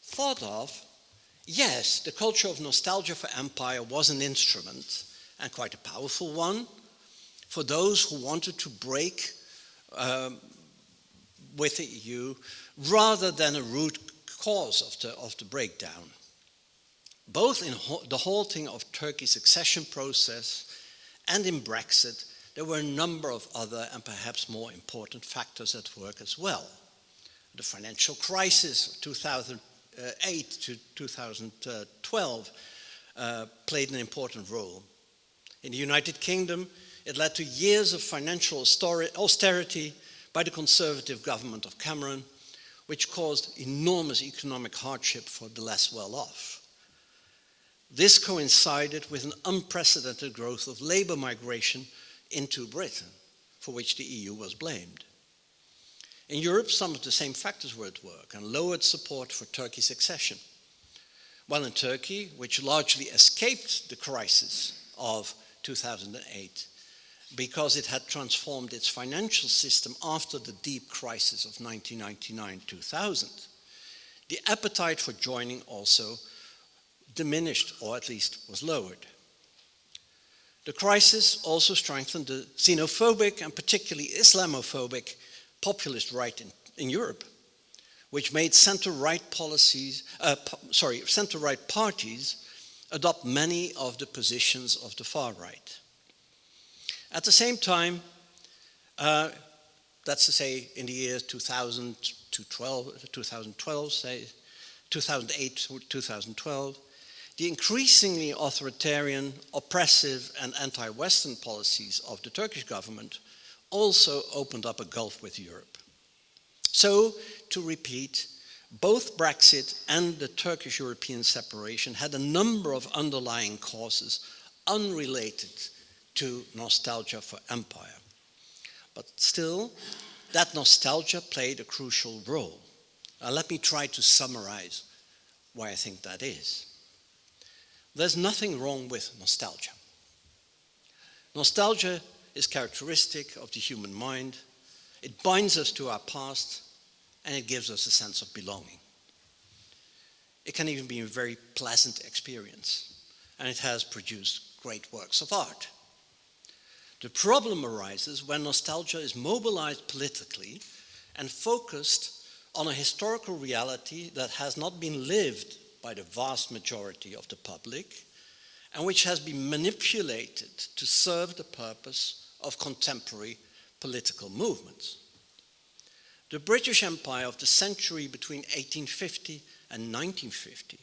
thought of, yes, the culture of nostalgia for empire was an instrument, and quite a powerful one, for those who wanted to break with the EU, rather than a root cause of the breakdown. Both in the halting of Turkey's accession process and in Brexit, there were a number of other and perhaps more important factors at work as well. The financial crisis of 2008 to 2012 played an important role. In the United Kingdom, it led to years of financial austerity by the Conservative government of Cameron, which caused enormous economic hardship for the less well-off. This coincided with an unprecedented growth of labor migration into Britain, for which the EU was blamed. In Europe, some of the same factors were at work and lowered support for Turkey's accession. While in Turkey, which largely escaped the crisis of 2008, because it had transformed its financial system after the deep crisis of 1999-2000, the appetite for joining also diminished, or at least was lowered. The crisis also strengthened the xenophobic and particularly Islamophobic populist right in Europe, which made center-right parties adopt many of the positions of the far right. At the same time, that's to say in the years 2000 to 2012, say 2008 to 2012, the increasingly authoritarian, oppressive, and anti-Western policies of the Turkish government also opened up a gulf with Europe. So, to repeat, both Brexit and the Turkish-European separation had a number of underlying causes unrelated to nostalgia for empire. But still, that nostalgia played a crucial role. Let me try to summarize why I think that is. There's nothing wrong with nostalgia. Nostalgia is characteristic of the human mind. It binds us to our past, and it gives us a sense of belonging. It can even be a very pleasant experience, and it has produced great works of art. The problem arises when nostalgia is mobilized politically and focused on a historical reality that has not been lived by the vast majority of the public and which has been manipulated to serve the purpose of contemporary political movements. The British Empire of the century between 1850 and 1950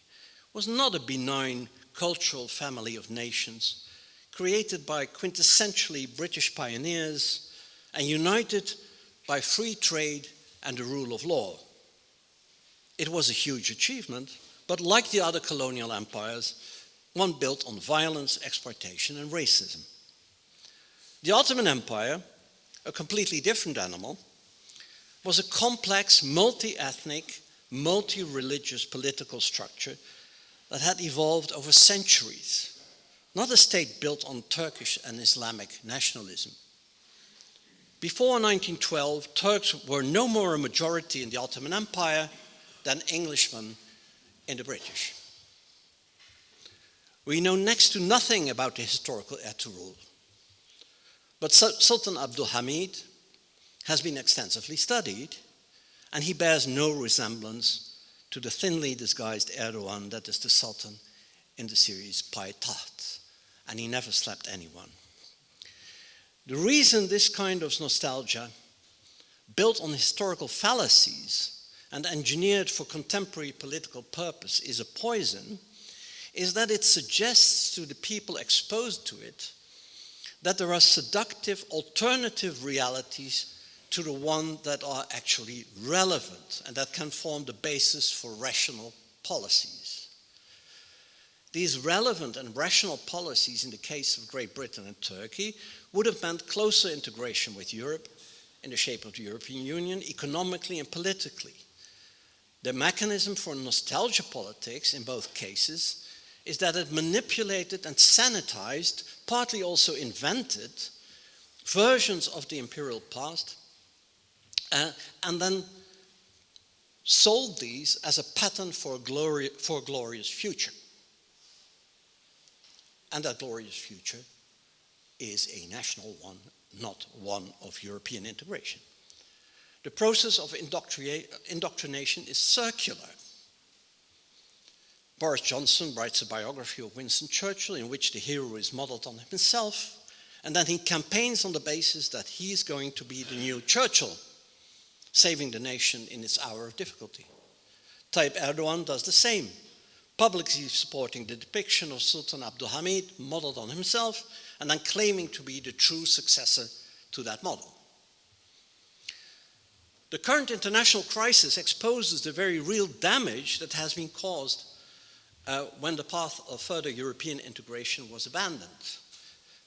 was not a benign cultural family of nations created by quintessentially British pioneers and united by free trade and the rule of law. It was a huge achievement, but like the other colonial empires, one built on violence, exploitation, and racism. The Ottoman Empire, a completely different animal, was a complex, multi-ethnic, multi-religious political structure that had evolved over centuries, not a state built on Turkish and Islamic nationalism. Before 1912, Turks were no more a majority in the Ottoman Empire than Englishmen in the British. We know next to nothing about the historical Ertugrul, but Sultan Abdul Hamid has been extensively studied, and he bears no resemblance to the thinly disguised Erdogan that is the Sultan in the series Payitaht, and he never slapped anyone. The reason this kind of nostalgia, built on historical fallacies and engineered for contemporary political purpose, is a poison is that it suggests to the people exposed to it that there are seductive alternative realities to the one that are actually relevant and that can form the basis for rational policies. These relevant and rational policies in the case of Great Britain and Turkey would have meant closer integration with Europe in the shape of the European Union, economically and politically. The mechanism for nostalgia politics in both cases is that it manipulated and sanitized, partly also invented, versions of the imperial past and then sold these as a pattern for a glorious future. And that glorious future is a national one, not one of European integration. The process of indoctrination is circular. Boris Johnson writes a biography of Winston Churchill in which the hero is modeled on himself, and then he campaigns on the basis that he is going to be the new Churchill, saving the nation in its hour of difficulty. Tayyip Erdogan does the same, publicly supporting the depiction of Sultan Abdulhamid, modeled on himself, and then claiming to be the true successor to that model. The current international crisis exposes the very real damage that has been caused when the path of further European integration was abandoned.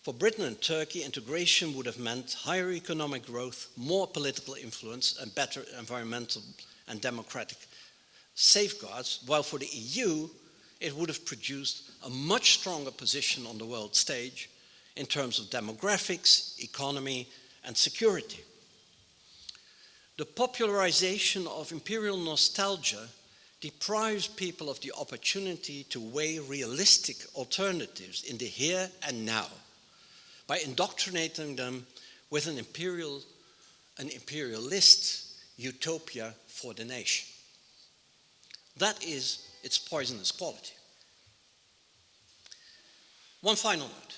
For Britain and Turkey, integration would have meant higher economic growth, more political influence, and better environmental and democratic safeguards, while for the EU, it would have produced a much stronger position on the world stage in terms of demographics, economy, and security. The popularization of imperial nostalgia deprives people of the opportunity to weigh realistic alternatives in the here and now by indoctrinating them with an imperialist utopia for the nation. That is its poisonous quality. One final note.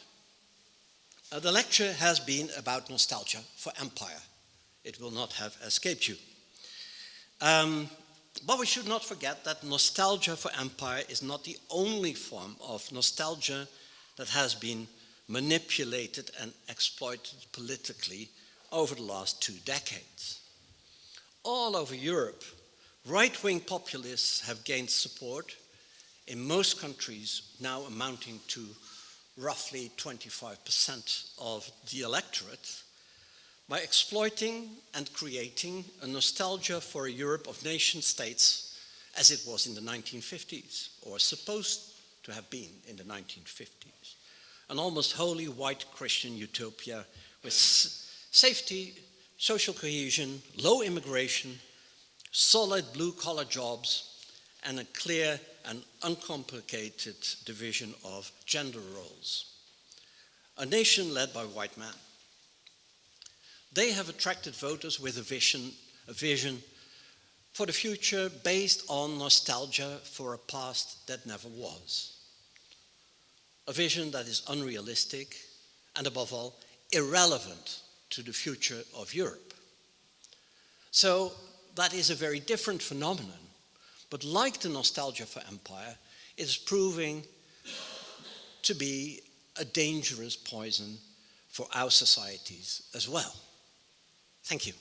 The lecture has been about nostalgia for empire. It will not have escaped you. But we should not forget that nostalgia for empire is not the only form of nostalgia that has been manipulated and exploited politically over the last 2 decades. All over Europe, right-wing populists have gained support in most countries, now amounting to roughly 25% of the electorate, by exploiting and creating a nostalgia for a Europe of nation states as it was in the 1950s, or supposed to have been in the 1950s. An almost wholly white Christian utopia with safety, social cohesion, low immigration, solid blue-collar jobs, and a clear and uncomplicated division of gender roles. A nation led by white men. They have attracted voters with a vision for the future based on nostalgia for a past that never was. A vision that is unrealistic and, above all, irrelevant to the future of Europe. So that is a very different phenomenon, but like the nostalgia for empire, it is proving to be a dangerous poison for our societies as well. Thank you.